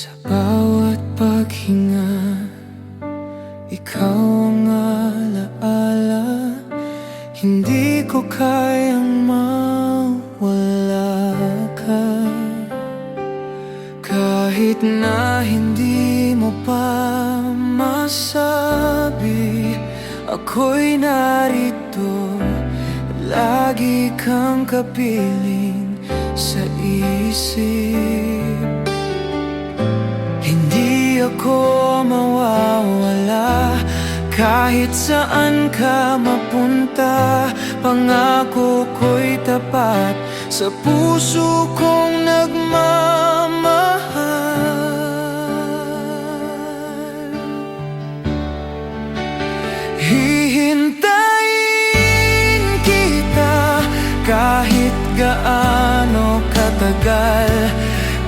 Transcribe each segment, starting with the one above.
Sa bawat paghinga, ikaw ang alaala. Hindi ko kayang mawala ka. Kahit na hindi mo pa masabi, ako'y narito. Lagi kang kapiling sa isip. Hindi ako mawawala kahit saan ka mapunta. Pangako ko'y tapat sa puso kong nagmamahal. Hihintayin kita kahit gaano katagal.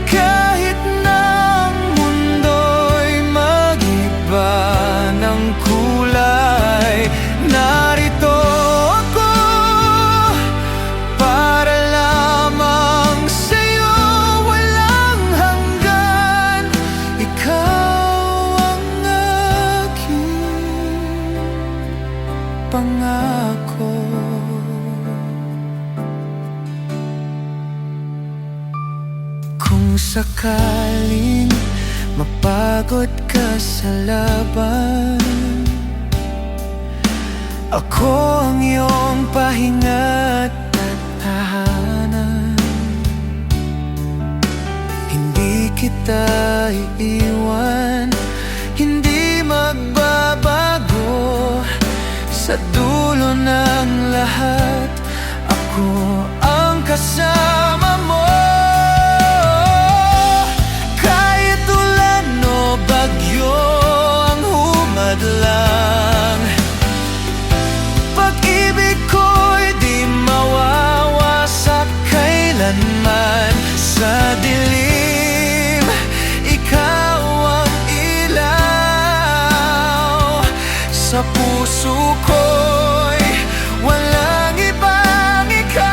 Kahit na ang mundo'y mag-iba ng kulay, narito ako para lamang sa'yo. Walang hanggan, ikaw ang aking pangako. Kung sakaling mapagod ka sa laban, ako ang iyong pahinga't tahanan. Hindi kita iiwan, hindi magbabago. Sa dulo ng lahat, ako ang kasama mo. Pag-ibig ko'y di mawawasak kailanman. Sa dilim, ikaw ang ilaw. Sa puso ko'y walang ibang ikaw.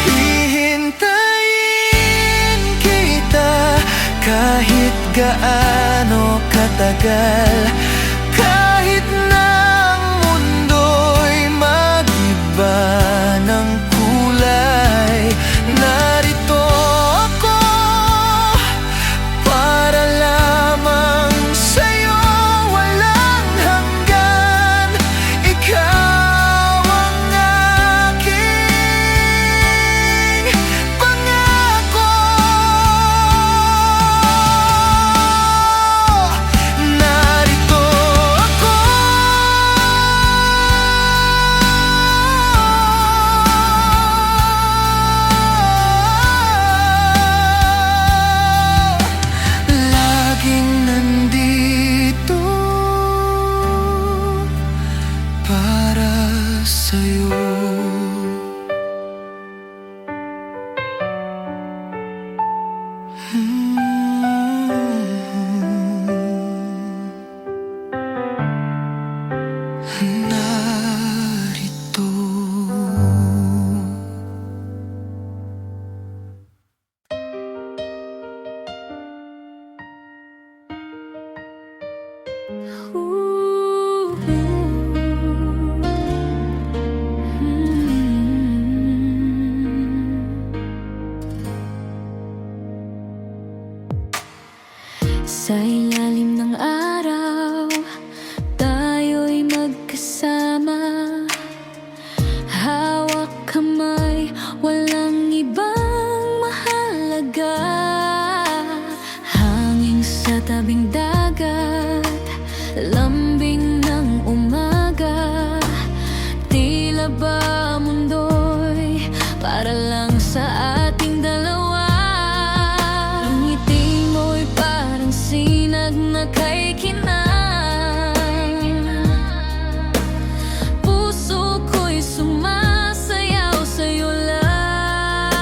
Hihintayin kita kahit gaano katagal. Kahit na ang mundo'y mag-iba ng kulay, narito ako para lamang sa'yo. Walang hanggan, ikaw ang aking pangako. Sa ilalim ng araw, tayo'y magkasama. Hawak kamay, walang ibang mahalaga. Hangin sa tabing dagat, lambing ng umaga. Tila ba mundo'y para lang sa ating dalawa. Sinag na kay kinang, puso ko'y sumasayaw sa'yo lang.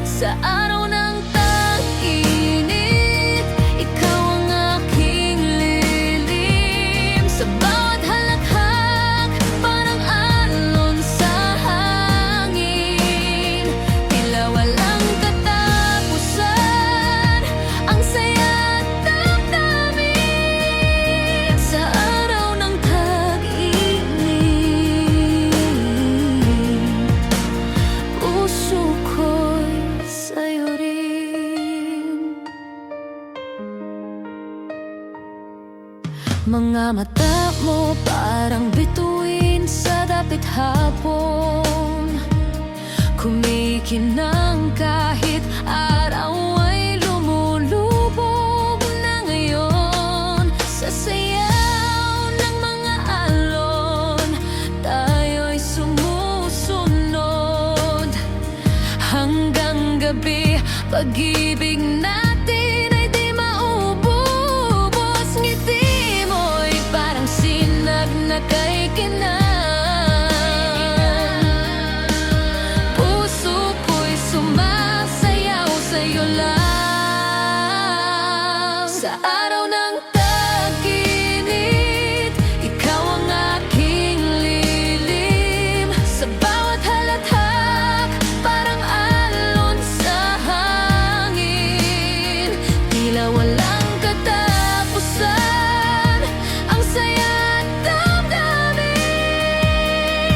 Sa araw ng tag-init, ikaw ang aking lilim. Sa bawat halakhak, parang alon sa hangin. Mga mata mo parang bituin sa dapit hapon, kumikinang kahit araw ay lumulubog na ngayon. Sa sayaw ng mga alon, tayo'y sumusunod hanggang gabi. Pag-ibig natin ay di maububos. Ngiti mo'y parang sinag na kay kinang. Puso ko'y sumasayaw sa'yo lang. Sa araw ng tag-init, ikaw ang aking lilim. Sa bawat halakhak, parang alon sa hangin. Tila walang katapusan, ang saya at damdamin.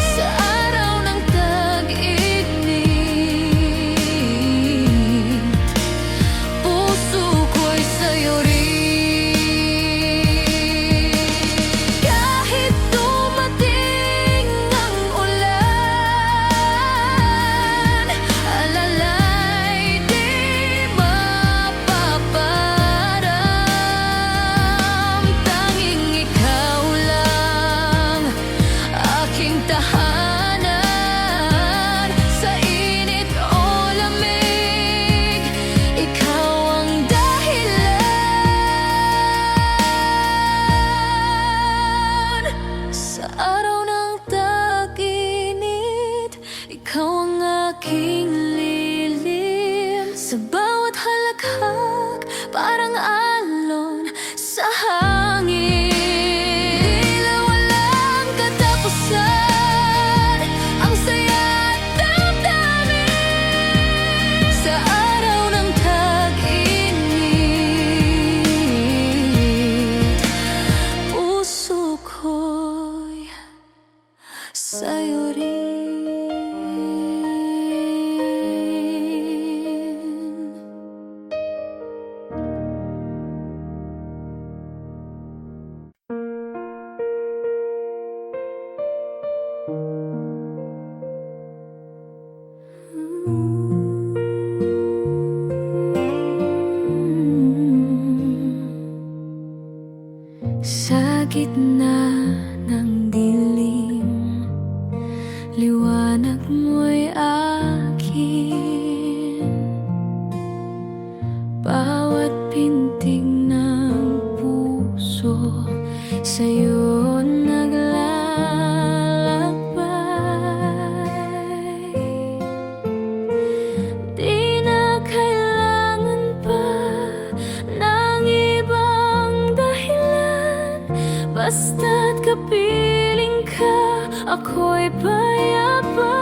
Sa araw ng tag-init, puso ko'y sa'yo rin. Kahit dumating ang ulan, alalay di mapaparam. Tanging ikaw lang aking tahanan. Sa init o lamig, ikaw ang dahilan. Sa araw ng tag-init, ikaw ang aking lilim. Sa bawat halakhak, parang alon sa hangin. Tila walang katapusan, ang saya at damdamin. Sa araw ng tag-init, puso ko'y sa'yo rin. Sa gitna ng dilim, liwanag mo'y akin. Bawat pintig ng puso sa'yo naglalakbay. Di na kailangan pa ng ibang dahilan, basta't kapiling. ako'y payapa.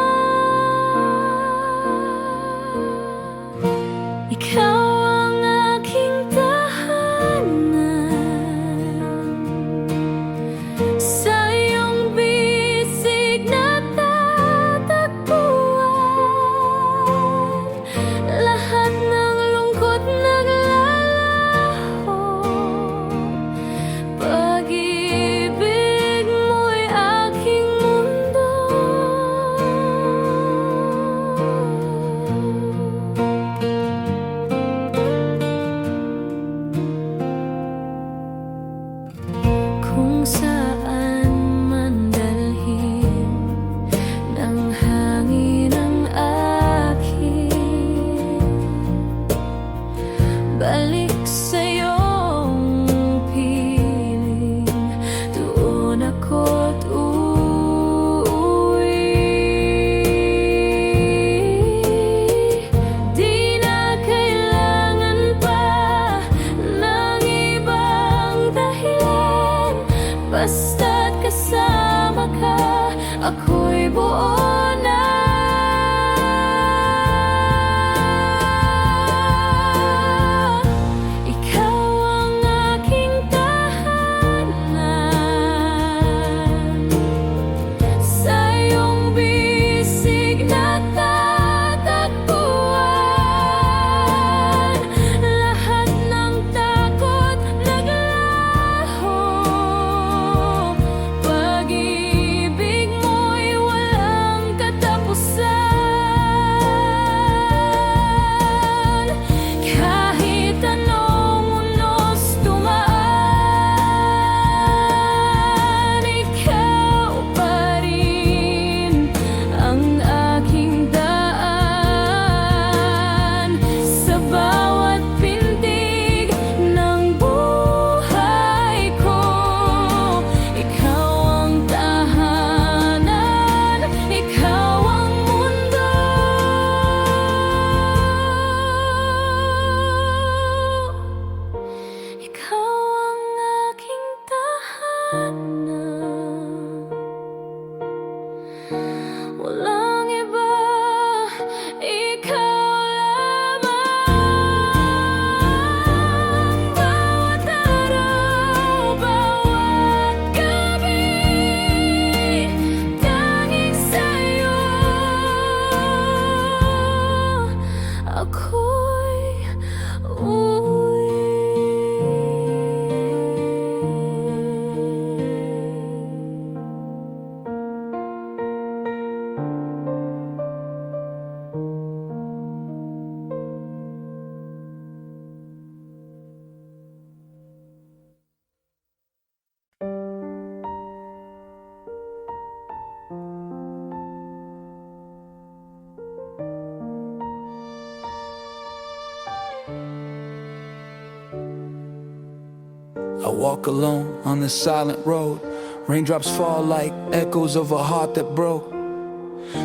walk alone on this silent road. Raindrops fall like echoes of a heart that broke.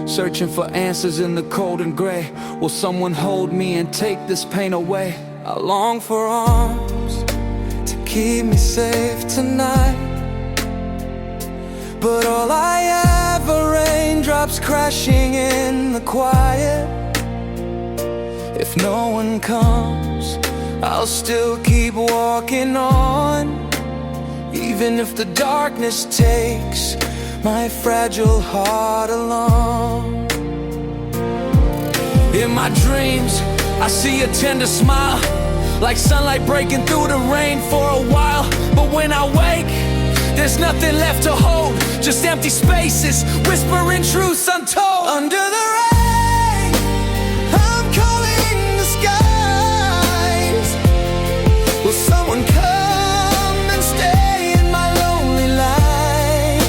Searching for answers in the cold and gray. Will someone hold me and take this pain away? I long for arms to keep me safe tonight, but all I have are raindrops crashing in the quiet. If no one comes, I'll still keep walking on, even if the darkness takes my fragile heart along. In my dreams, I see a tender smile, like sunlight breaking through the rain for a while. But when I wake, there's nothing left to hold, just empty spaces, whispering truths untold. Under the rain, I'm calling the skies. Will someone come and stay in my lonely life?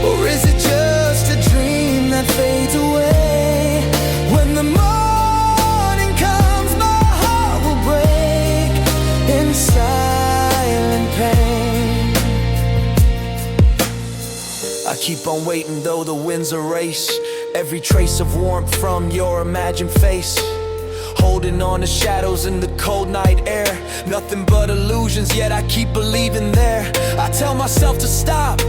Or is it just a dream that fades away? When the morning comes, my heart will break in silent pain. I keep on waiting though the winds erase every trace of warmth from your imagined face. Holding on to shadows in the cold night air. Nothing but illusions, yet I keep believing there. I tell myself to stop,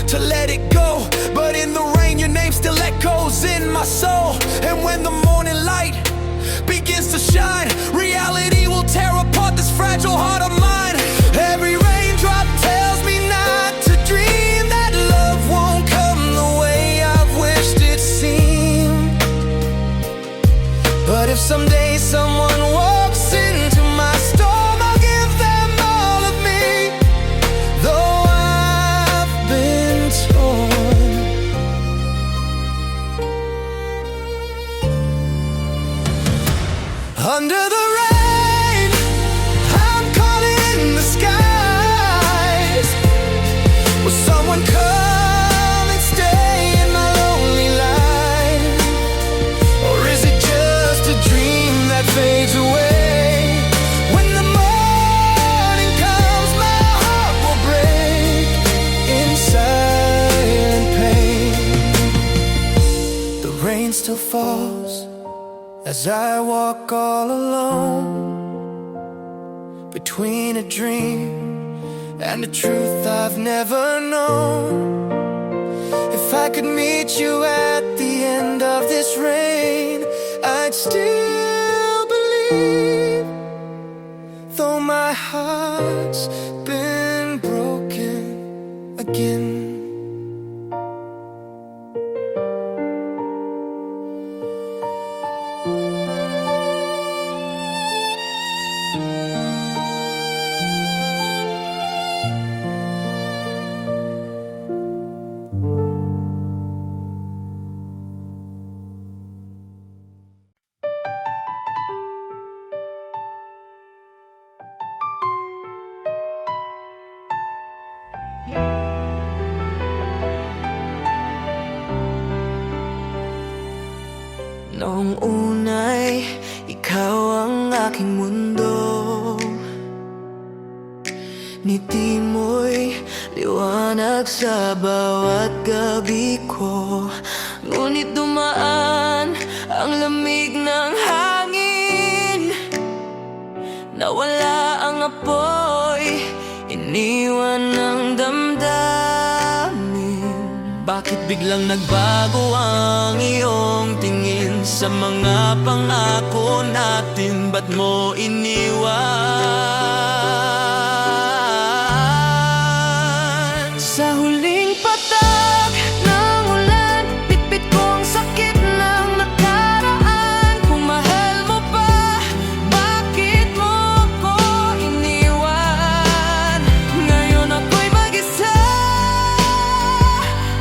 to let it go, but in the rain your name still echoes in my soul. And when the morning light begins to shine, reality will tear apart this fragile heart of mine. Every raindrop tells me not to dream, that love won't come the way I've wished it seemed. But if someday someone walks into my storm, I'll give them all of me, though I've been torn. Under the rain, I'm calling the skies. Will someone come and stay in my lonely life? Or is it just a dream that fades away? When the morning comes, my heart will break in silent pain. The rain still falls as I walk all alone, between a dream and a truth I've never known. If I could meet you at the end of this rain, I'd still believe, though my heart's been broken again. Noong unay, ikaw ang aking mundo. Ngiti mo'y liwanag sa bawat gabi ko. Ngunit dumaan ang lamig ng hangin, nawala ang apoy, iniwan ng damdamin. Bakit biglang nagbago ang iyong tingin sa mga pangako natin? Ba't mo iniwan? Sa huling patak ng ulan, bitbit ko ang sakit ng nakaraan. Kung mahal mo pa, bakit mo ko iniwan? Ngayon ako'y mag-isa,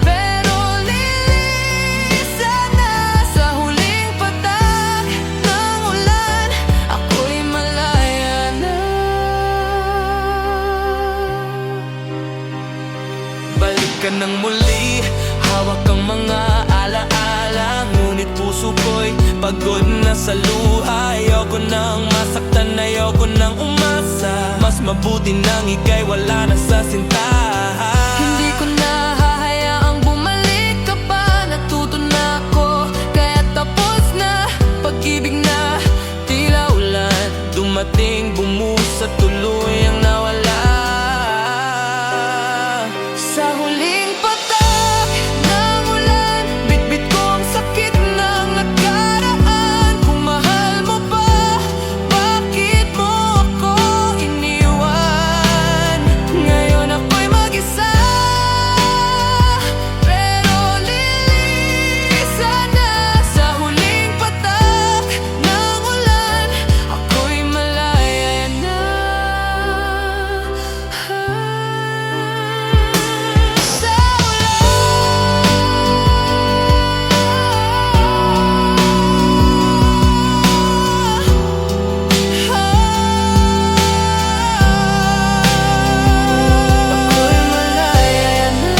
pero lilisan na. Sa huling patak ng ulan, ako'y malaya na. Balik ka nang muli, hawak ang mga alaala. Ngunit puso ko'y pagod na sa luha. Ayoko nang masaktan, ayoko nang umasa. Mas Mabuti nang ika'y wala na sa sinta. Hindi ko na hahayaang bumalik ka pa. Natuto na ako, kaya tapos na. Pag-ibig na tila ulan, dumating, bumuhos at tuluyang nawala. Sa huling patak ng ulan, bitbit ko ang sakit ng nakaraan. Kung mahal mo pa, bakit mo ako iniwan? Ngayon ako'y mag-isa, pero lilisan na. Sa huling patak ng ulan, ako'y malaya na. Sa ako'y malaya na.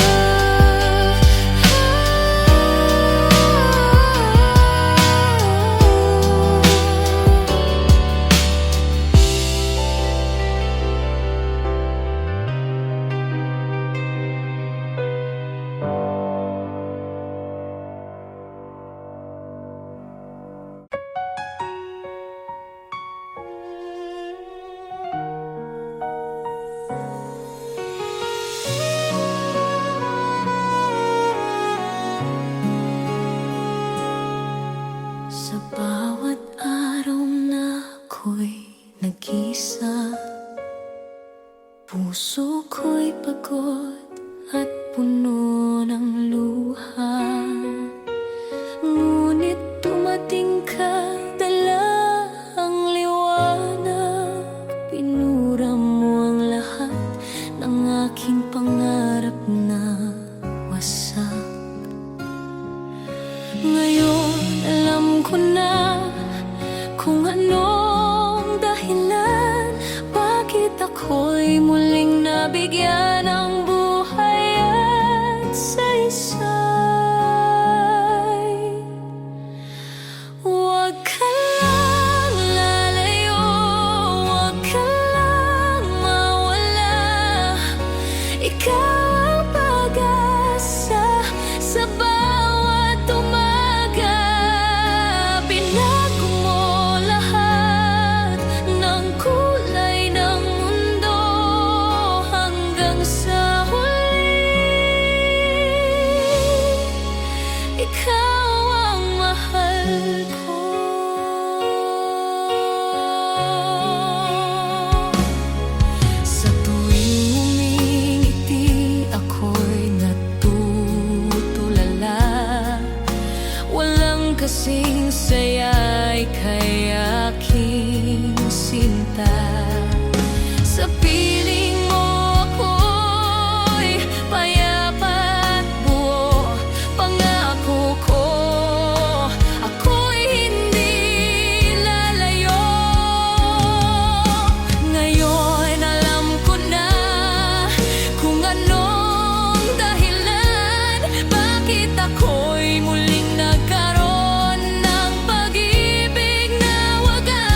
Sa bawat araw na ako'y nag-isa, puso ko'y pagod at puno ng luha. Ngunit dumating ka, dala ang liwanag. Pinura mo ang lahat ng aking pangarap na wasak. Ngayon alam ko na kung anong dahilan bakit ako'y muling nabigyan ng buhay at saysay. Huwag ka lang lalayo, huwag ka lang mawala. Ikaw ang pag-asa sa bawat umaga. Binago mo lahat ng kulay ng mundo hanggang sa huli. Ikaw ang mahal ko. Sa tuwing umingiti, ako'y natutulala. Walang kasing saya'y kay aking sinta. Sa piling mo ako'y payapa at buo. Pangako ko, ako'y hindi lalayo. Ngayon alam ko na kung anong dahilan bakit ako'y muling nagkaroon ng pag-ibig na wagas.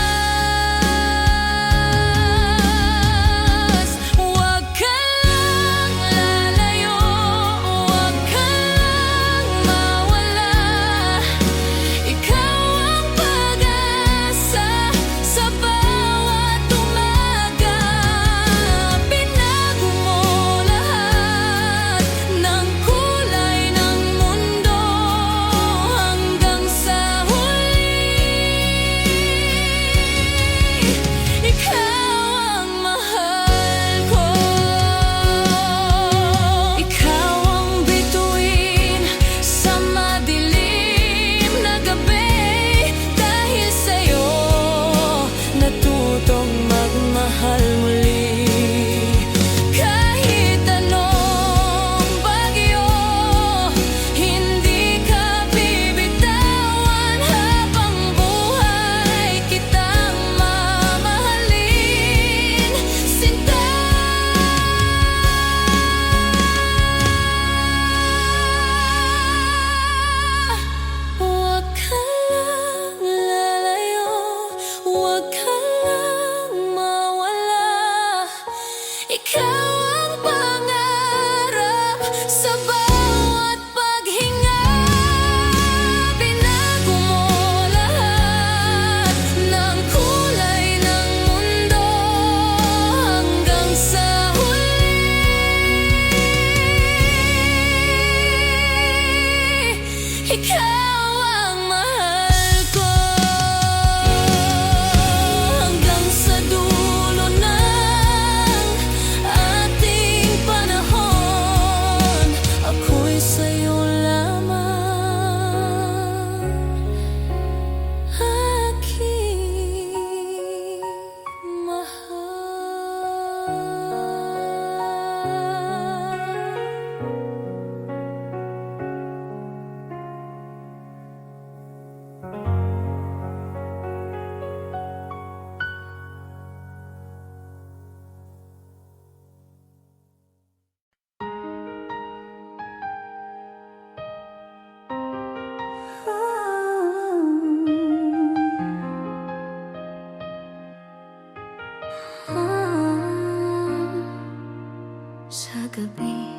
gabi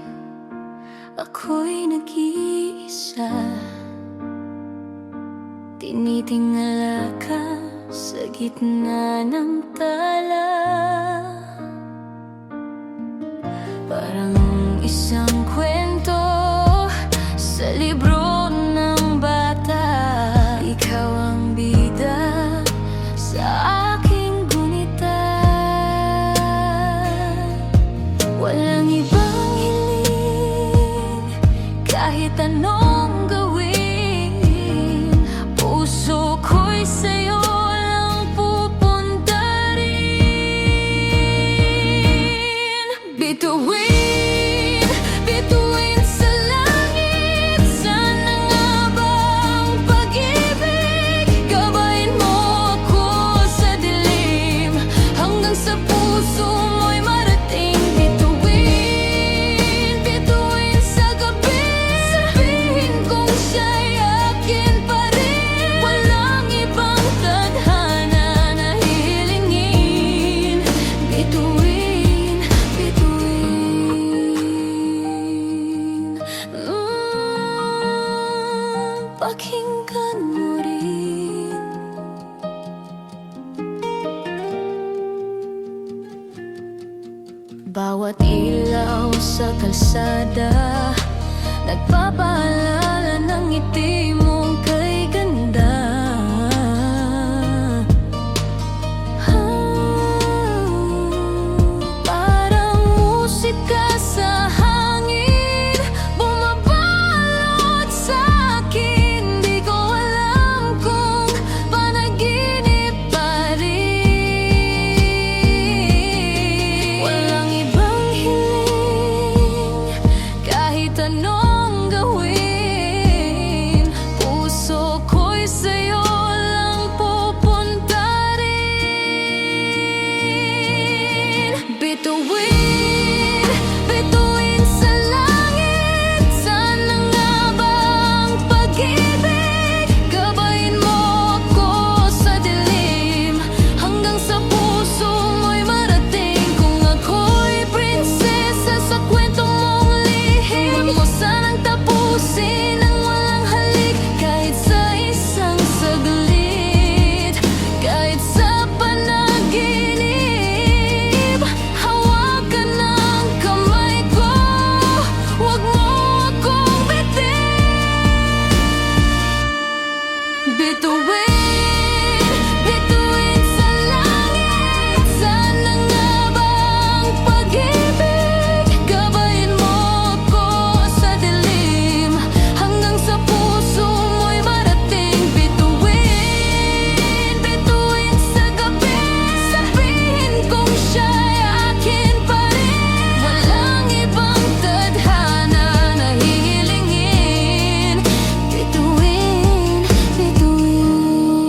ako'y nag-iisa, tinitingala ka sa gitna ng tala. Parang isang kwento sa libro ng bata. Ikaw ang bida sa aking gunita. Walang ibang hiling, kahit anong gawin. Puso ko'y sa'yo lang pupunta rin. Bituin, bituin sa langit. Sana nga bang pag-ibig gabayin mo ako sa dilim, hanggang sa puso mo'y marating. Bituin, bituin sa gabi, sabihin kong siya'y akin pa rin. Walang ibang tadhana na hihilingin. Bituin, bituin, pakinggan mo rin. Bawat ilaw sa kalsada nagpapaalala ng ngiti mong kay ganda. Parang musika sa hangin, bumabalot sa akin. Di ko alam kung panaginip pa rin. Walang ibang hiling, kahit anong gawin. Puso ko'y sa'yo lang pupunta rin. Bituin, bituin sa langit. Sana nga bang pag-ibig gabayin mo ako sa dilim, hanggang sa puso mo'y marating. Kung ako'y prinsesa sa kwento mong lihim, huwag mo sanang tapusin ang walang halik. Kahit sa isang saglit, kahit sa panaginip, hawakan ng kamay ko, huwag mo akong bitin. Bituin, bituin sa langit. Sana nga bang pag-ibig gabayin mo ako sa dilim, hanggang sa puso mo'y marating. Bituin, bituin sa gabi, sabihin kong siya'y akin pa rin. Walang ibang tadhana na hihilingin. Bituin, bituin.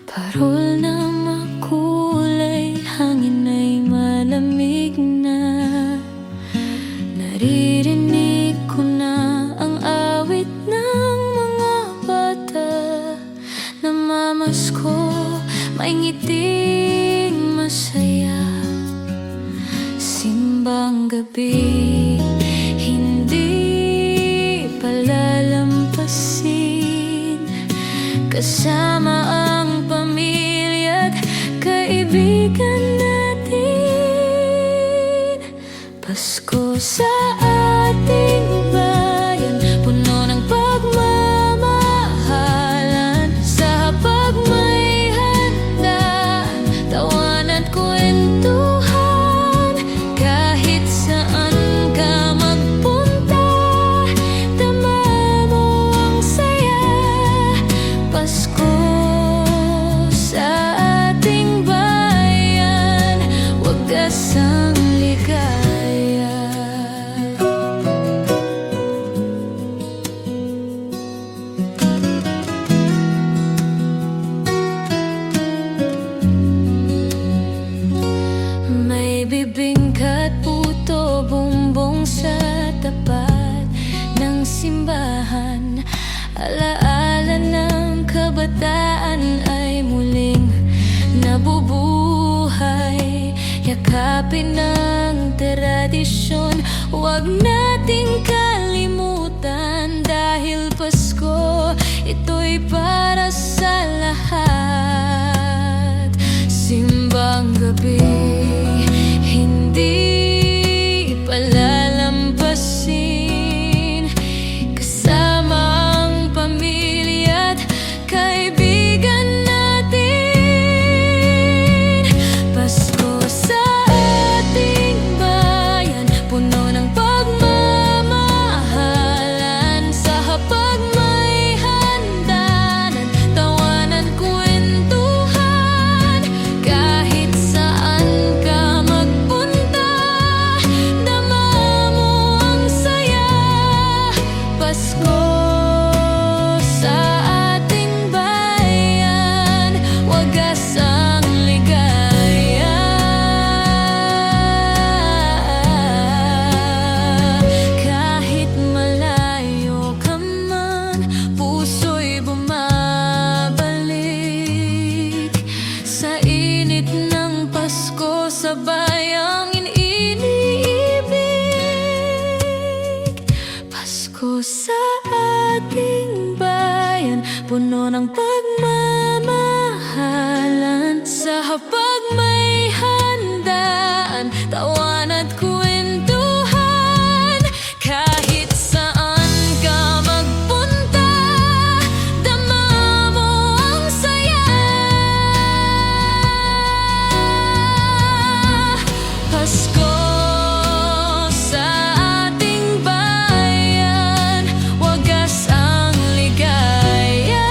Parol na makulay, hangin ay malamig na. Naririnig ko na ang awit ng mga bata. Namamasko, may ngiting masaya. Simbang gabi, hindi palalampasin. Kasama ang pamilya at kaibigan natin. Pasko sa ating bayan, puno ng pagmamahalan. Sa hapag may handaan, tawanan, kwentuhan. Kahit saan ka magpunta, dama mo ang saya. Pasko sa ating bayan, wagas ang ligaya. May bibingka at puto, bumbong sa tapat ng simbahan. Alaala ng kabataan ay muling nabubuhay. Yakapin ang tradisyon, huwag nating kalimutan. Dahil Pasko, ito'y para sa lahat. Simbang gabi, hindi palalampasin. Kasama ang pamilya at kaibigan natin. Pasko sa ating bayan, puno ng pagmamahalan. Sa hapag may handanan, tawanan, kwentuhan. Kahit saan ka magpunta, dama mo ang saya. Pasko sa ating bayan, wagas ang ligaya. Kahit malayo ka man, puso'y bumabalik. Sa init ng Pasko, sabay ang iniibig. Pasko sa ating bayan, puno ng pagmamahalan. Sa hapag may handaan, tawan at kwentuhan. Kahit saan ka magpunta, dama mo ang saya. Pasko sa ating bayan, wagas ang ligaya.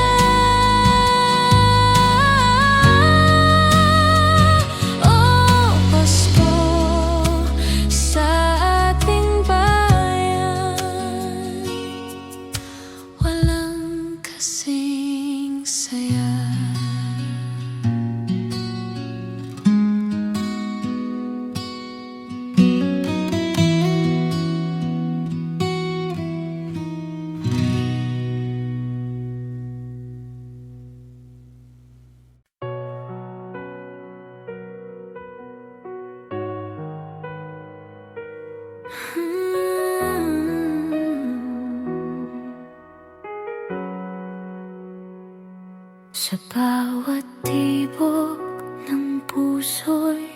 Oh, Pasko sa ating bayan, walang kasing saya. Sa bawat tibok ng puso'y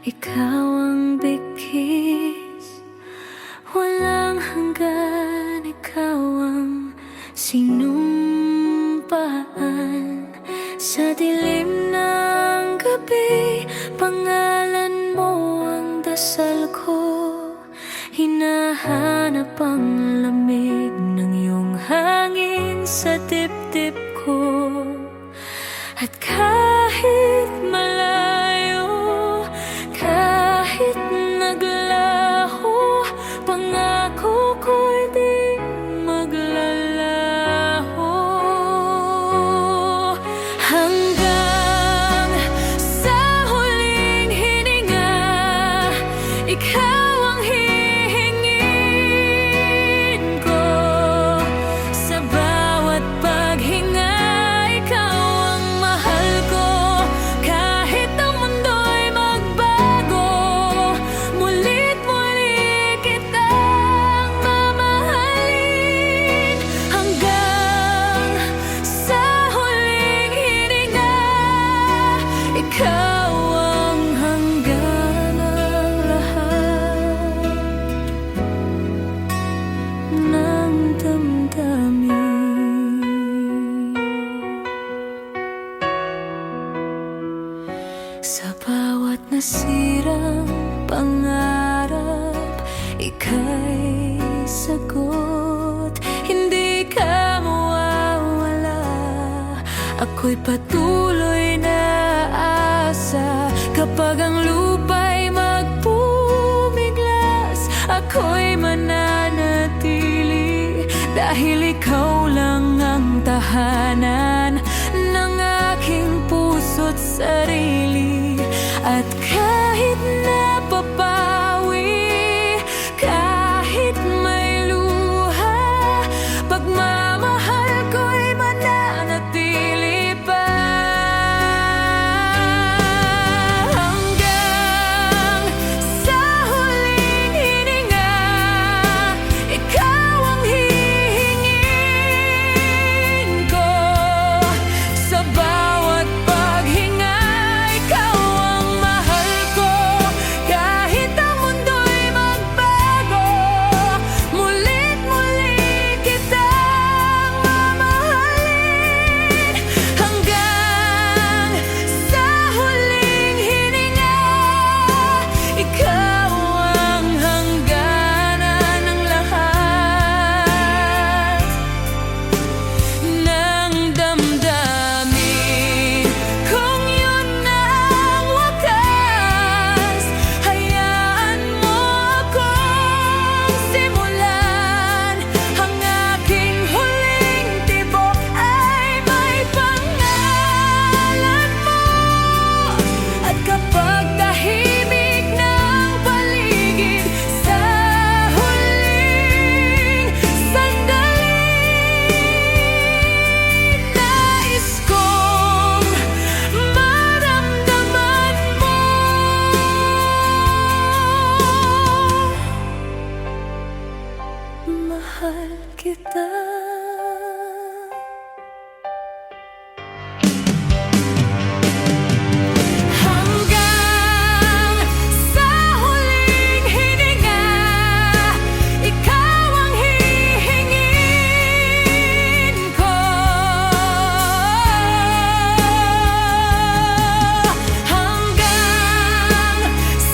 ikaw ang bigkis. Walang hanggan, ikaw ang sinumpaan. Sa dilim ng gabi, pangalan mo ang dasal ko. Hinahanap ang lamig ng iyong hangin sa dibdib ko. At kahit malayo, kahit naglaho, pangako ko'y di maglalaho. Hanggang Sa bawat nasirang pangarap, ika'y sagot. Hindi ka mawawala, ako'y patuloy na asa. Kapag ang lupa'y magpumiglas, ako'y mananatili. Dahil ikaw lang ang tahanan ng aking puso't sarili. At kahit napapawi, kahit may luha, pagmamahal ko'y mananatili pa. Hanggang sa huling hininga, ikaw ang hihingin ko. Sa bawat paghinga, ikaw ang mahal ko. Kahit ang mundo'y magbago, mulit muli kitang mamahalin. Hanggang sa huling hininga, ikaw ang hangganan ng lahat ng damdamin. Kung yun na ang wakas, hayaan mo akong simulan. Ang aking huling tibok ay may pangalan mo. At kapag tahimik ng paligid, sa huling sandali, nais kong maramdaman mo. Mahal kita. Hanggang sa huling hininga, ikaw ang hihingin ko. Hanggang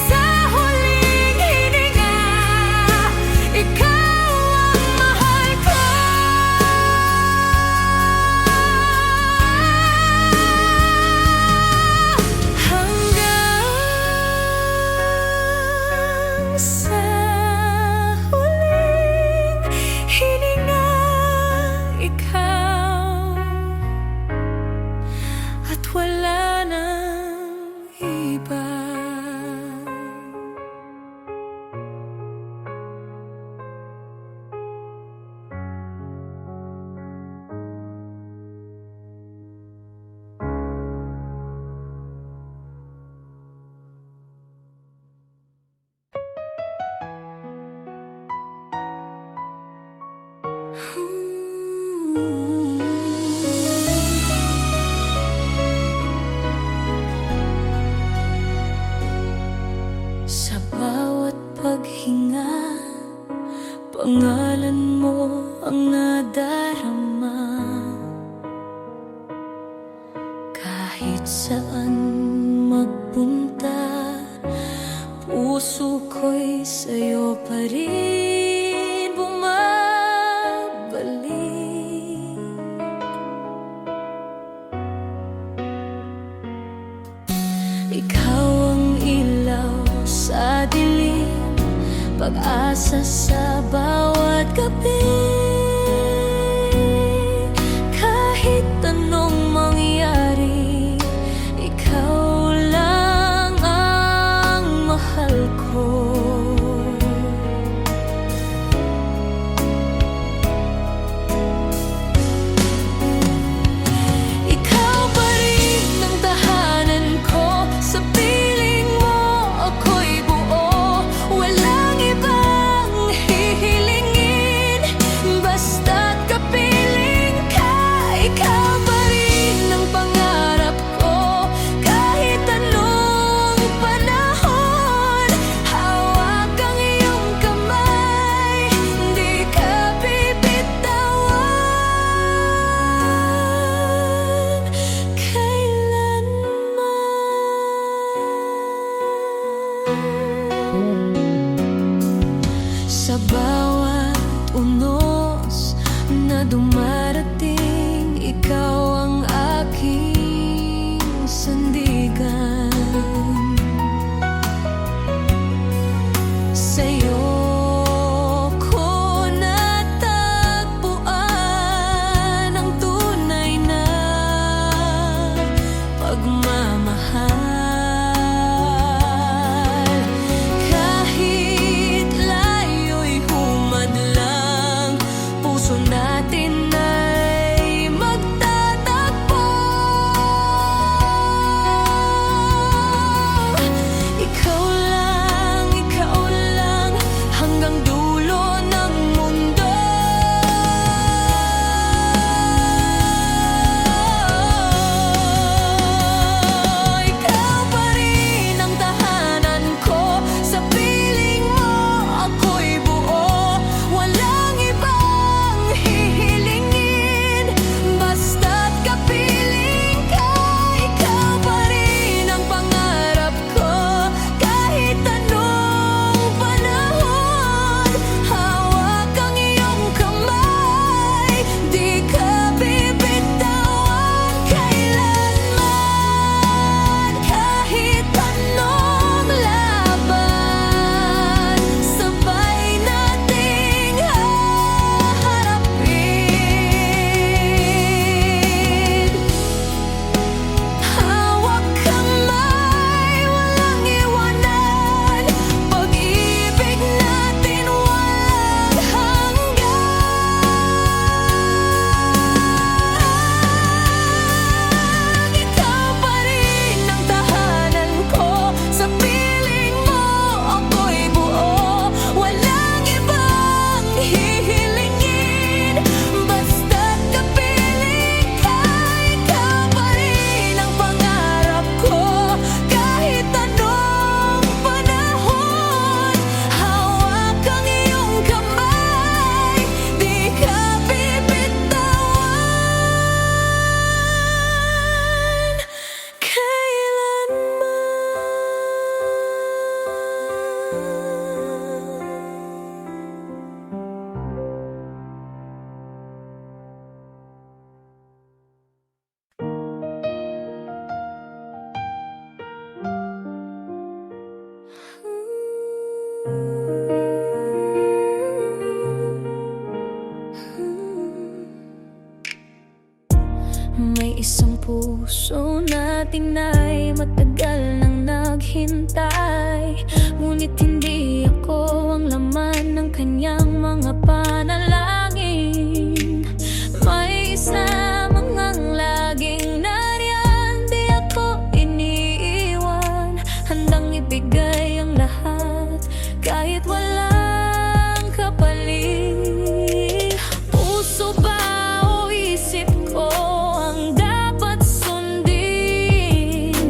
sa huling hininga, ikaw ang mahal ko. Hanggang sa huling hininga, ikaw at wala nang iba. Sa bawat paghinga, pangalan mo ang nadarama. Kahit saan magpunta, puso ko'y sa'yo pa rin bumabalik. Ikaw ang ilaw sa dilim, pag-asa sa bawat gabi. Kahit anong mangyari, ikaw lang ang mahal ko. Ikaw pa rin ang tahanan ko. Sa piling mo ako'y buo. Walang ibang hihilingin. pagmamahal. Kahit layo'y humadlang, puso natin ay magtatagpo. Ikaw lang, hanggang dulo ng mundo. Ikaw pa rin ang tahanan ko, sa piling mo ako'y buo. Walang ibang hihilingin, basta't kapiling ka. Ikaw pa rin ang pangarap ko, kahit anong panahon. Hawak ang iyong kamay, di ka bibitawan kailanman. Kahit anong laban, sabay nating haharapin. Hawak kamay, walang iwanan, pag-ibig natin walang hanggan. Ikaw pa rin ang tahanan ko, sa piling mo ako'y buo. Walang ibang hihilingin, basta't kapiling ka. Ikaw pa rin ang pangarap ko, kahit anong panahon. Hawak ang iyong kamay, di ka bibitawan kailanman. May isang puso na tinay, matagal nang naghintay. Ngunit hindi ako ang laman ng kanyang mga panalangin. May isang ang laging nariyan, di ako iniiwan. Handang ibigay ang lahat, kahit walang kapalit. Puso ba o isip ko ang dapat sundin?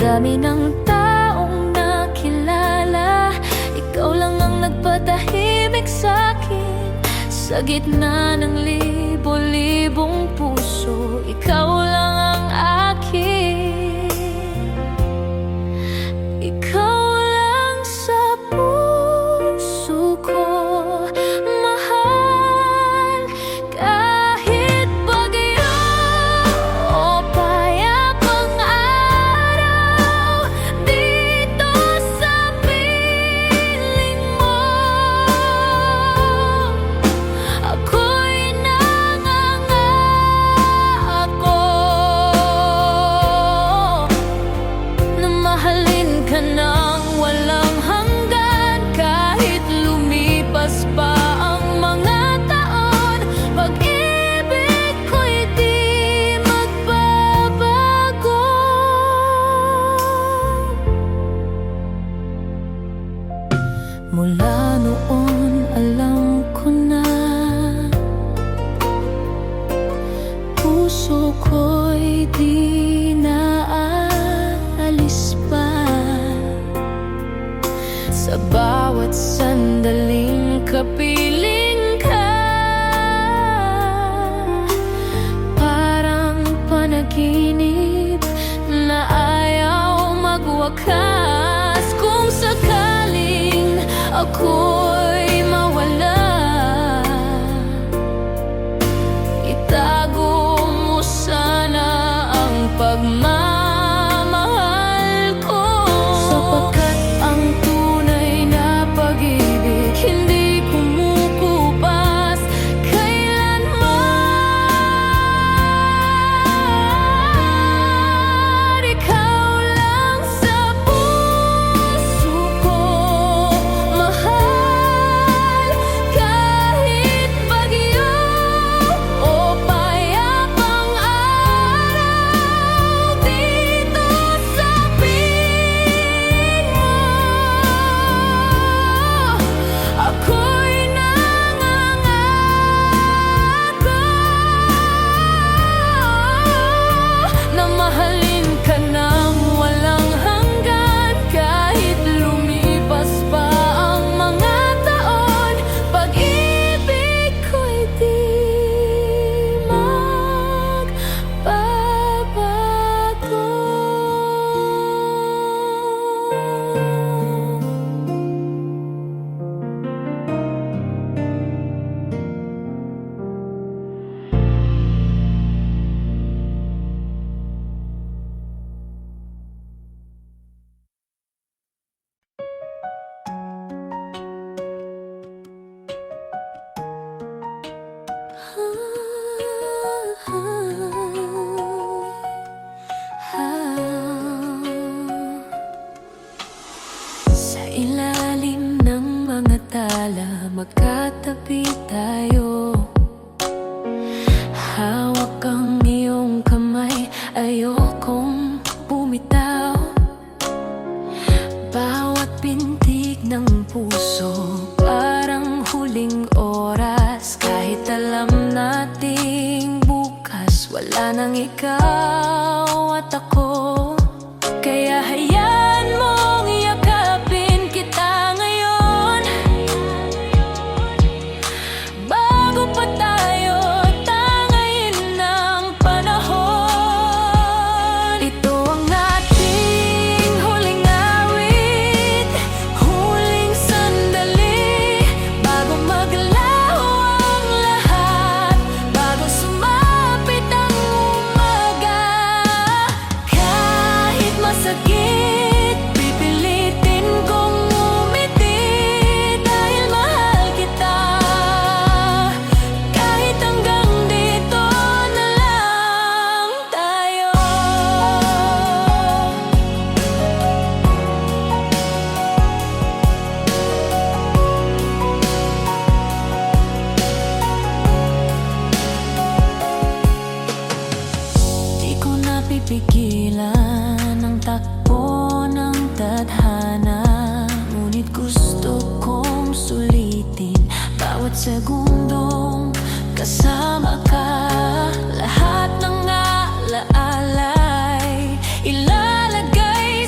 dami ng taong nakilala, ikaw lang ang nagpatahimik sa'kin. Sa gitna ng libo-libong puso, ikaw lang ang akin. Ikaw lang sa puso ko, mahal. Kahit bagyo o payapang araw, dito sa piling mo, ako'y nangangako na mahalin ka nang walang hanggan. Kahit lumipas pa ang mga taon, pag-ibig ko'y di magbabago. Mula noon alam ko na, puso ko'y di naalis pa. Sa bawat sandaling kapiling ka, parang panaginip na ayaw magwakas. Kung sakaling ako'y mawala, itago mo sana ang pagmamahal ko. Sapagkat ang tunay na pag-ibig hindi kumukupas kailanman. Ikaw lang sa puso ko, mahal. Kahit bagyo o payapang araw, dito sa piling mo, ako'y nangangako na mahalin ka nang walang hanggan. Kahit lumipas pa ang mga taon, pag-ibig ko'y di magbabago. Sa ilalim ng mga tala, magkatabi tayo. Hawak ang iyong kamay, ayokong bumitaw. Bawat pintig ng puso, parang huling oras. Kahit alam nating bukas, wala nang ikaw at ako. Kaya hayaan mong yakapin kita ngayon, bago pa tayo tangayin ng panahon. Ito ang ating huling awit, huling sandali, bago maglaho ang lahat, bago sumapit ang umaga. Kahit masakit, pipilitin kong umiti, dahil mahal kita. Kahit hanggang dito na lang tayo. Di ko napipigilan ang takbo ng tadhana, ngunit gusto kong sulitin bawat segundong kasama ka. Lahat ng alaalay ilalagay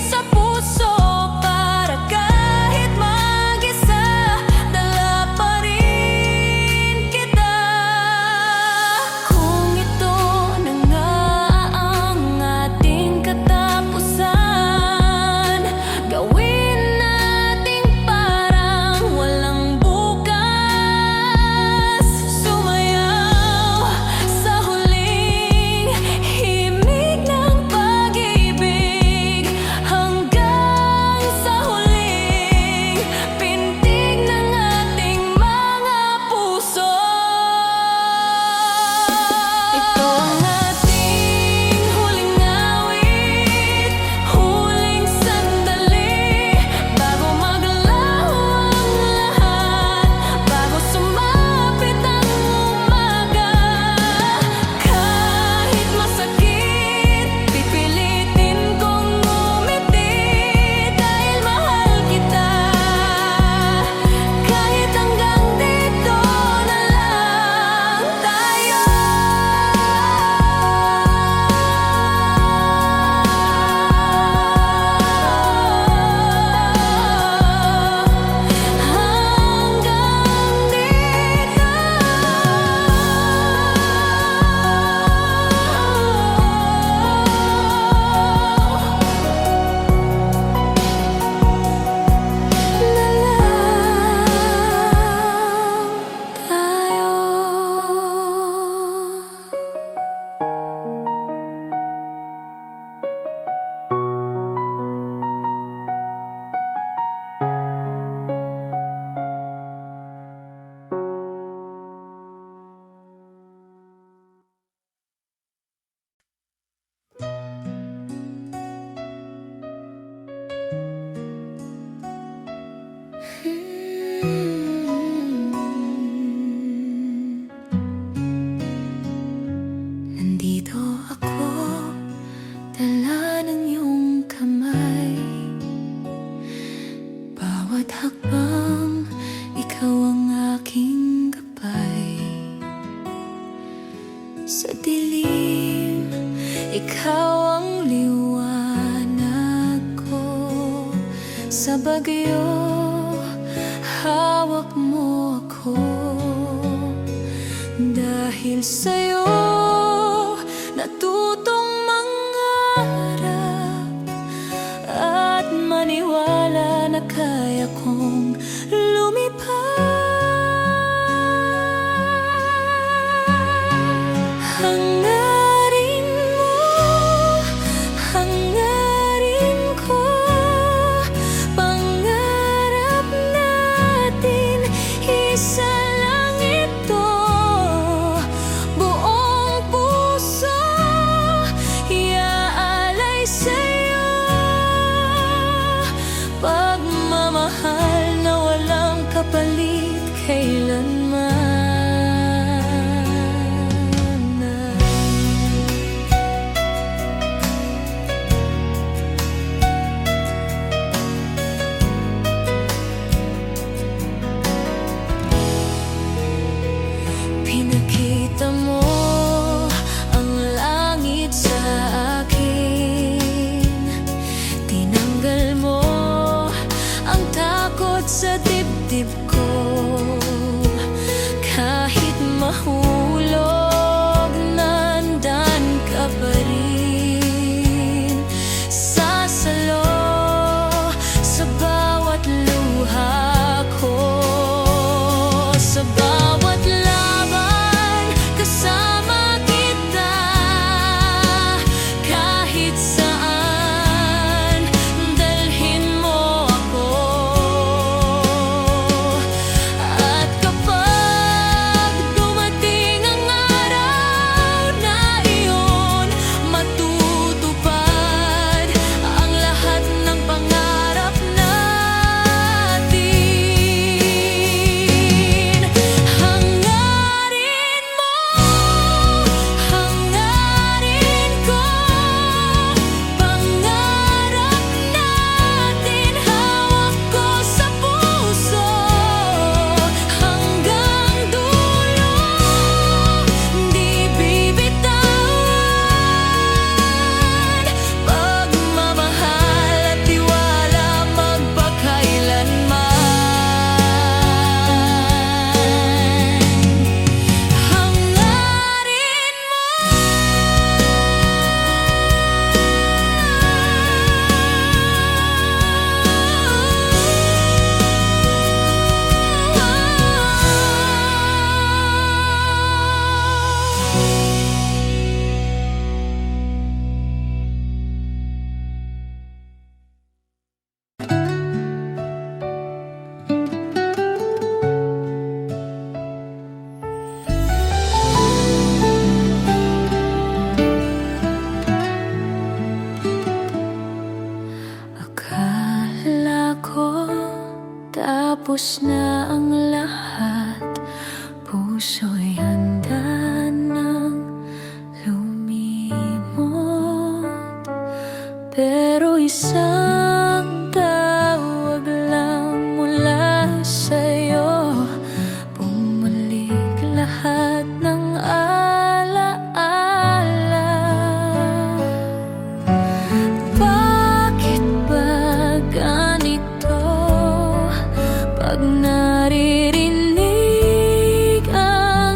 bawat hakbang, ikaw ang aking gabay. Sa dilim, ikaw ang liwanag ko. Sa bagyo, hawak mo ako. Dahil sa'yo, natutong mangarap at maniwala na kaya kong lumipad. Hangarin mo, hangarin ko, pangarap natin, isa lang ito. Buong puso, iaalay sa'yo. Pagmamahal na walang kapalit kailanman. Pinakita mo ang langit sa akin. Tinanggal mo ang takot sa dibdib ko. Kahit mahulog, nandyan ka pa rin. Sasalo sa bawat luha ko. Sa bawat laban, kasama kita. Kahit saan, dalhin mo ako. At kapag dumating ang araw na iyon, matutupad ang lahat ng pangarap natin. Hangarin mo, hangarin ko, pangarap natin, hawak ko sa puso. Hanggang dulo, di bibitawan. Pagmamahal at tiwala magpakailanman. Hangarin mo. Akala ko tapos na ang lahat. Puso'y handa nang lumimot. Pero isang tawag lang mula sa'yo, bumalik lahat ng alaala. Bakit ba ganito? Pag naririnig ang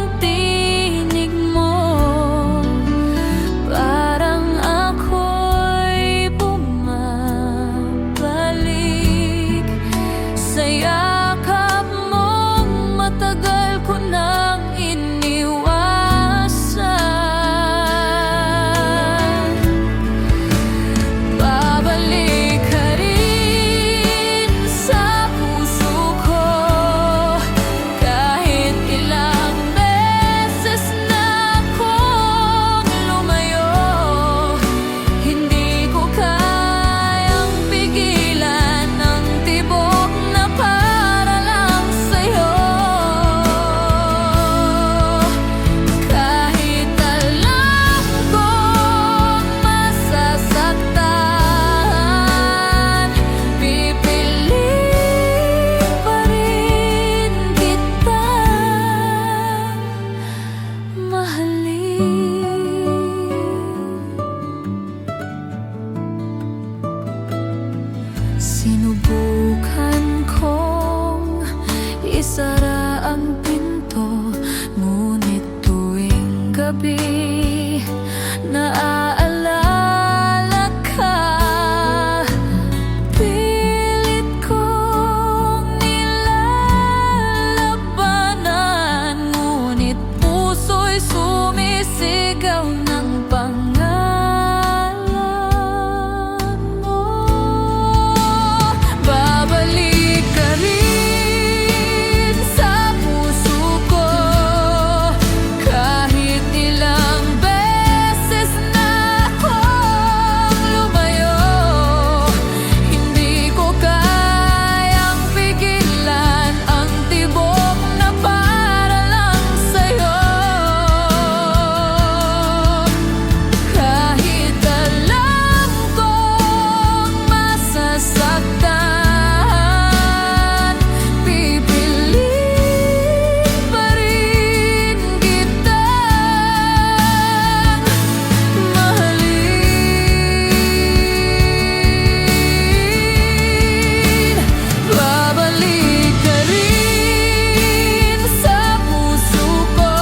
Sinubukan kong isara ang pinto, ngunit tuwing gabi naaalala ka. Pilit kong nilalabanan, ngunit puso'y sumisigaw ng pangalan mo. Babalik ka rin sa puso ko, kahit ilang beses na akong lumayo. Hindi ko kayang pigilan ang tibok na para lang sa'yo. Kahit alam kong masasaktan, pipiliin pa rin kitang mahalin. Babalik ka rin sa puso ko,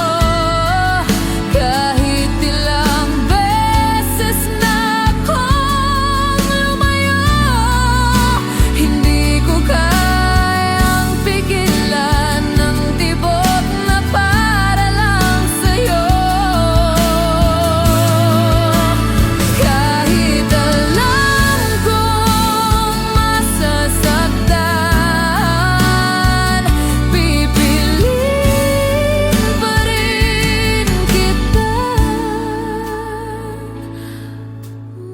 kahit ilang beses na akong lumayo. Hindi ko kayang pigilan ang tibok na para lang sa'yo. Kahit alam kong masasaktan, pipiliin pa rin kitang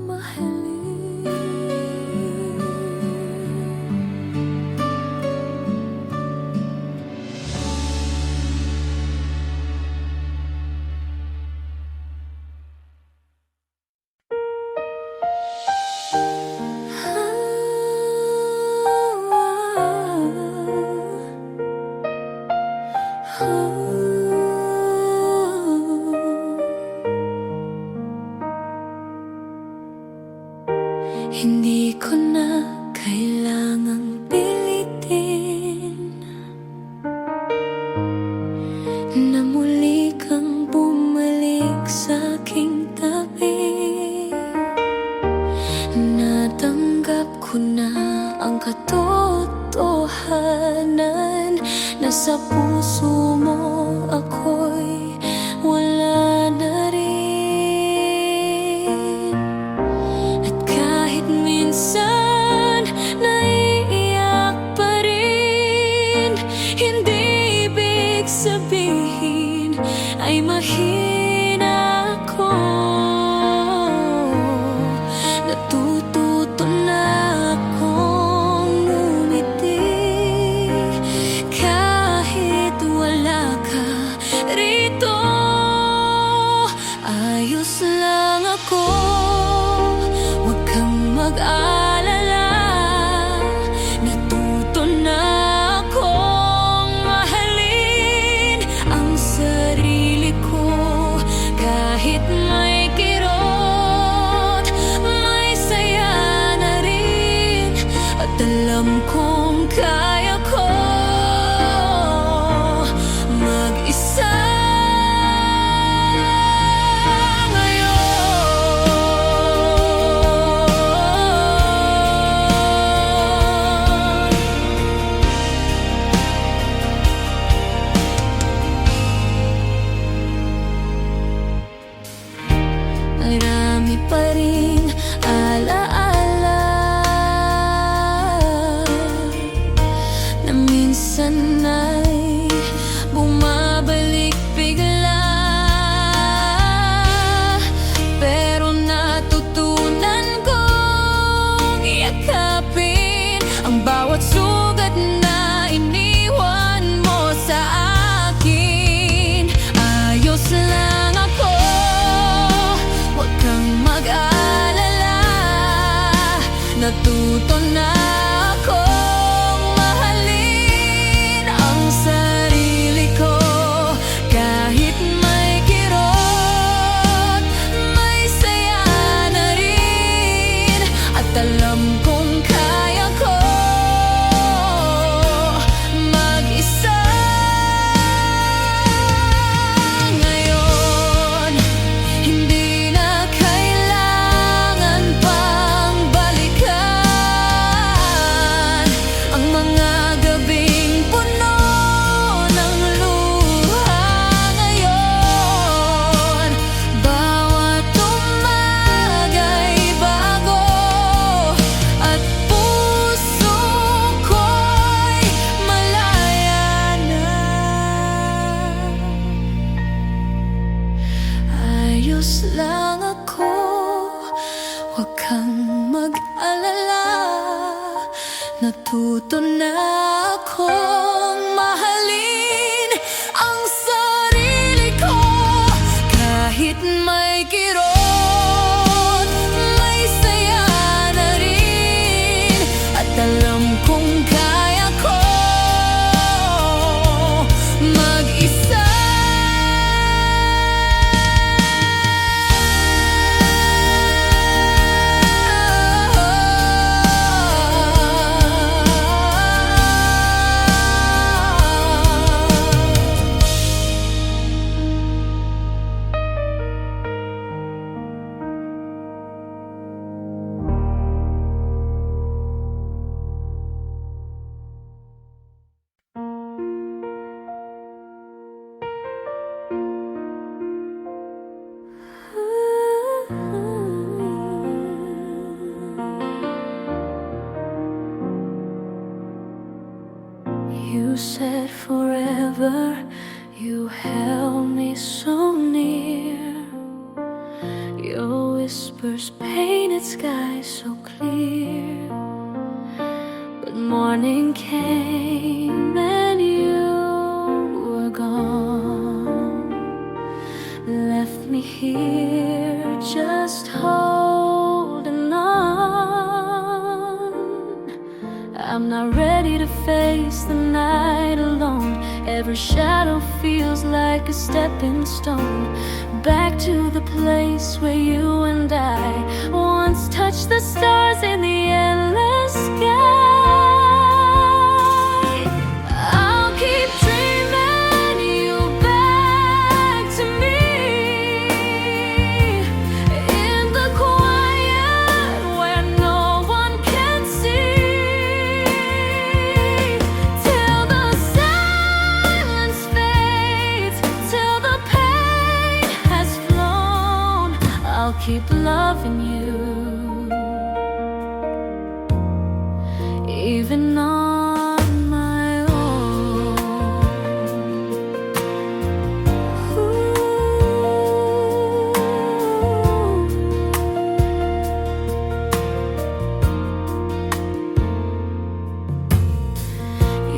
mahalin. Hindi ko na kailangang pilitin na muli kang bumalik sa aking tabi. Natanggap ko na ang katotohanan na sa puso mo ako'y wala na rin. At kahit minsan naiiyak pa rin, hindi ibig sabihin ay mahina ako. Natututo na akong ngumiti kahit wala ka rito. Ayos lang ako, huwag kang mag-alala. Natuto na akong mahalin ang sarili ko, kahit may kirot, may saya na rin. At alam kong kaya ko mag-isa ngayon. Marami pa ring alaala Natuto na akong mahalin ang sarili ko. Kahit may kirot, may saya na rin. At alam kong kaya ko mag-isa. You said forever, you held me so near. Your whispers painted skies so clear. But morning came and you were gone. Left me here just holding on. I'm not ready to face the night alone. Every shadow feels like a stepping stone back to the place where you and I once touched the stars in the endless sky. I'll keep dreaming you back to me in the quiet where no one can see, till the silence fades, till the pain has flown. I'll keep loving you, even on my own.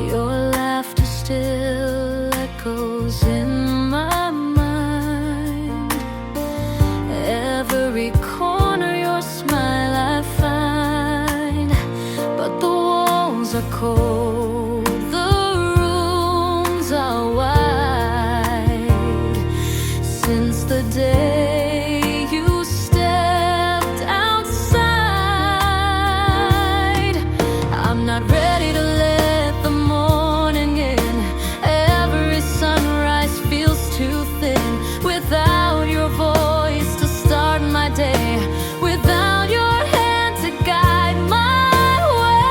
Your laughter still echoes in my mind. Every corner your smile I find. But the walls are cold, the rooms are wide. Since the day you stepped outside, I'm not ready to let the morning in. Every sunrise feels too thin without your voice to start my day, without your hand to guide my way.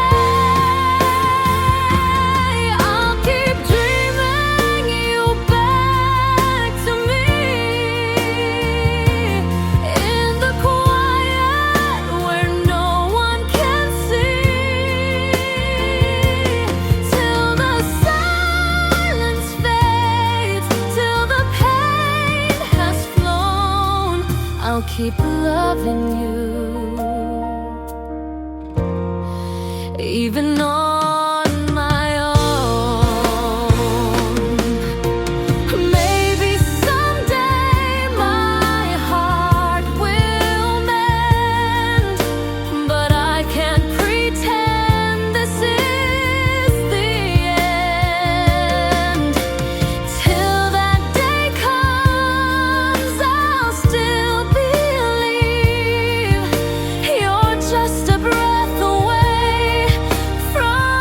I'll keep dreaming you back to me in the quiet where no one can see, till the silence fades, till the pain has flown. I'll keep loving you, even on my own. Maybe someday my heart will mend, but I can't pretend this is the end. Till that day comes, I'll still believe you're just a breath away from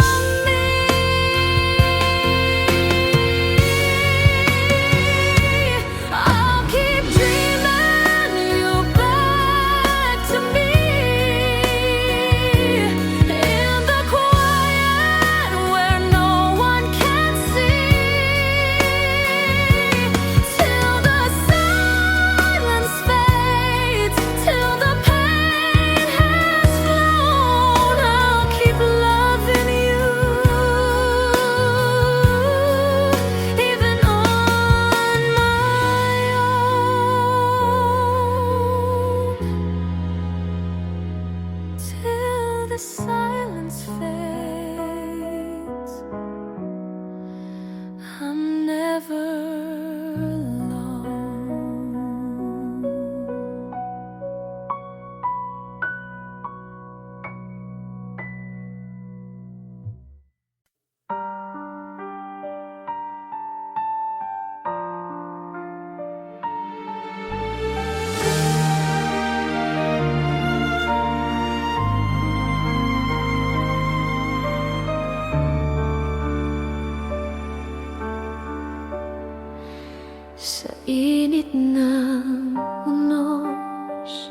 init ng unos,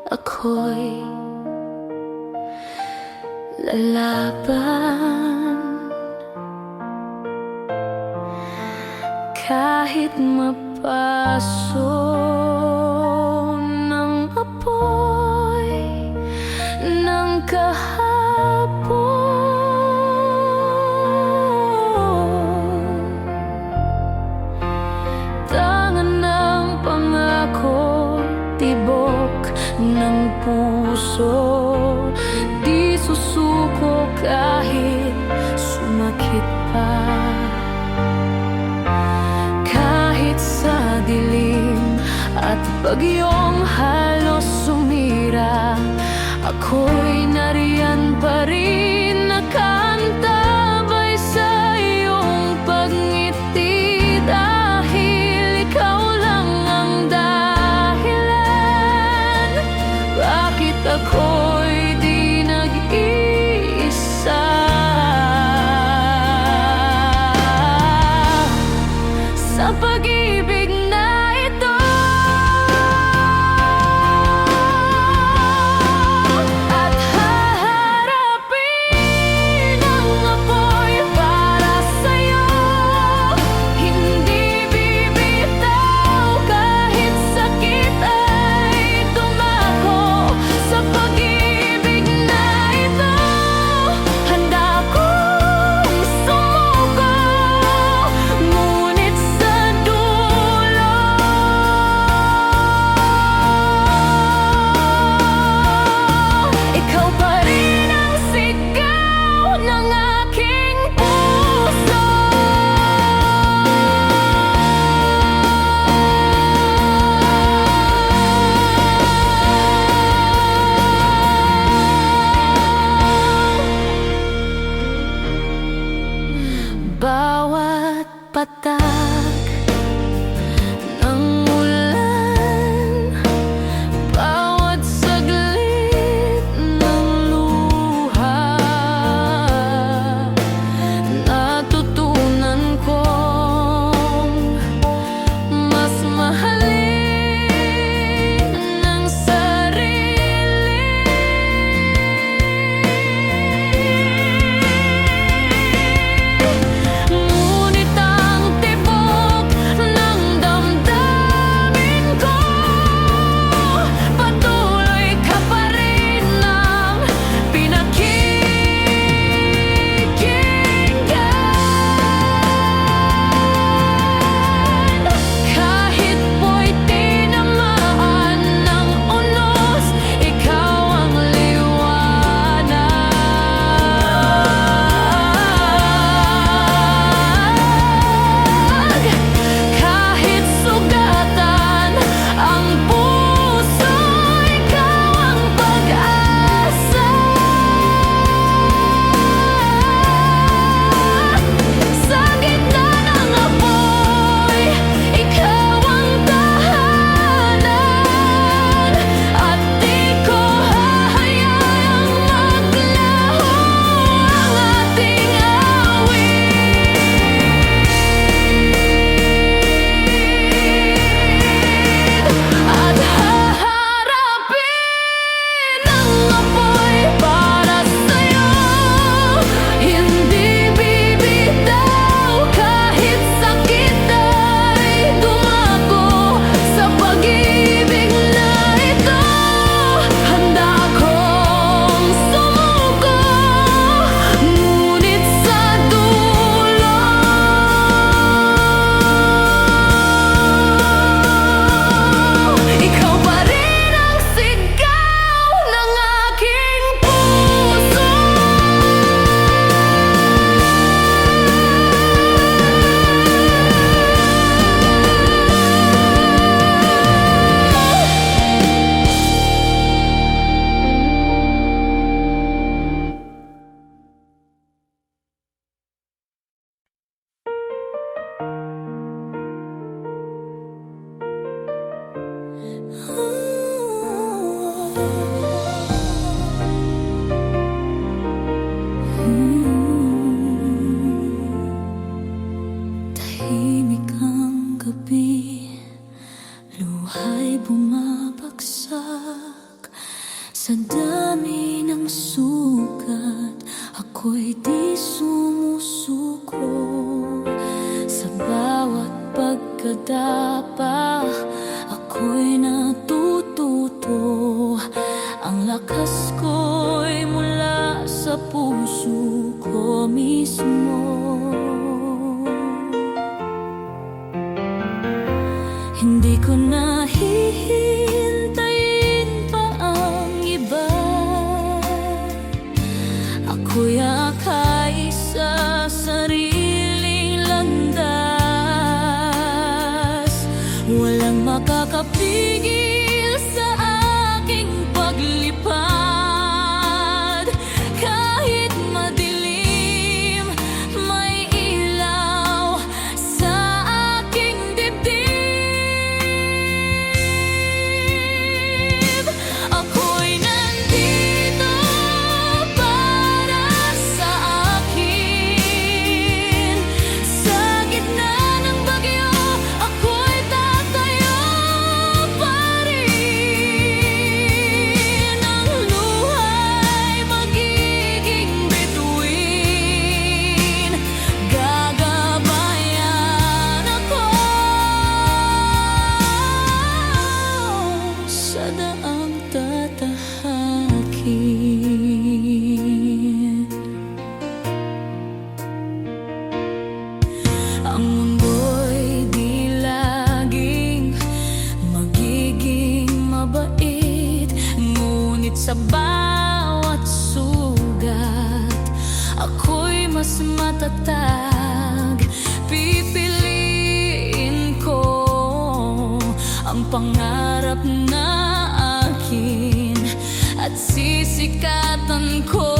ako'y lalaban kahit mapaso ng apoy ng kahapon. Tangan ng pangako, tibok ng puso, di susuko kahit sumakit pa. Kahit sa dilim at bagyong halos sumira, ako'y nariyan pa rin, nakaantabay sa iyong pagngiti. Dahil ikaw lang ang dahilan bakit ako'y di nag-iisa. Sa pag-ibig na ito, at haharapin ang apoy para sa'yo. Hindi bibitaw kahit sakit ay dumako. Sa pag-ibig na ito, handa akong sumuko. Ngunit sa dulo, ikaw pa rin ang sigaw ng aking puso. Bawat patak ng ulan, bawat saglit ng luha, natutunan kong mas mahalin ang sarili. Ngunit ang tibok ng damdamin ko, patuloy ka pa rin ang pinakikinggan. Kahit po'y tinamaan ng unos, ikaw ang liwanag. Kahit sugatan ang puso, ikaw ang pag-asa. Sa gitna ng apoy, ikaw ang tahanan. At di ko hahayaang maglaho ang ating awit. At haharapin ang apoy para sa'yo. Hindi bibitaw kahit sakit ay dumako. Sa pag-ibig na ito, handa akong sumuko. Ngunit sa dulo, ikaw pa rin ang sigaw ng aking puso. Tahimik ang gabi, Ako'y di sumusuko sa bawat pagkadapa. Ako'y natututo, ang lakas ko'y mula sa puso ko mismo. Hindi ko na hihintayin pa ang iba. Ako'y akay sa sariling landas. Walang makakapigil sa aking paglipad. Kahit madilim, may ilaw sa aking dibdib. Ako'y nandito para sa akin. Sa gitna ng bagyo, ako'y tatayo pa rin. Ang luha'y magiging bituin. Gagabayan ako sa daang tatahakin. Ang mundo'y di laging magiging mabait, ngunit sa bawat sugat, ako'y mas matatag. Pipiliin ko ang pangarap na akin at sisikatan ko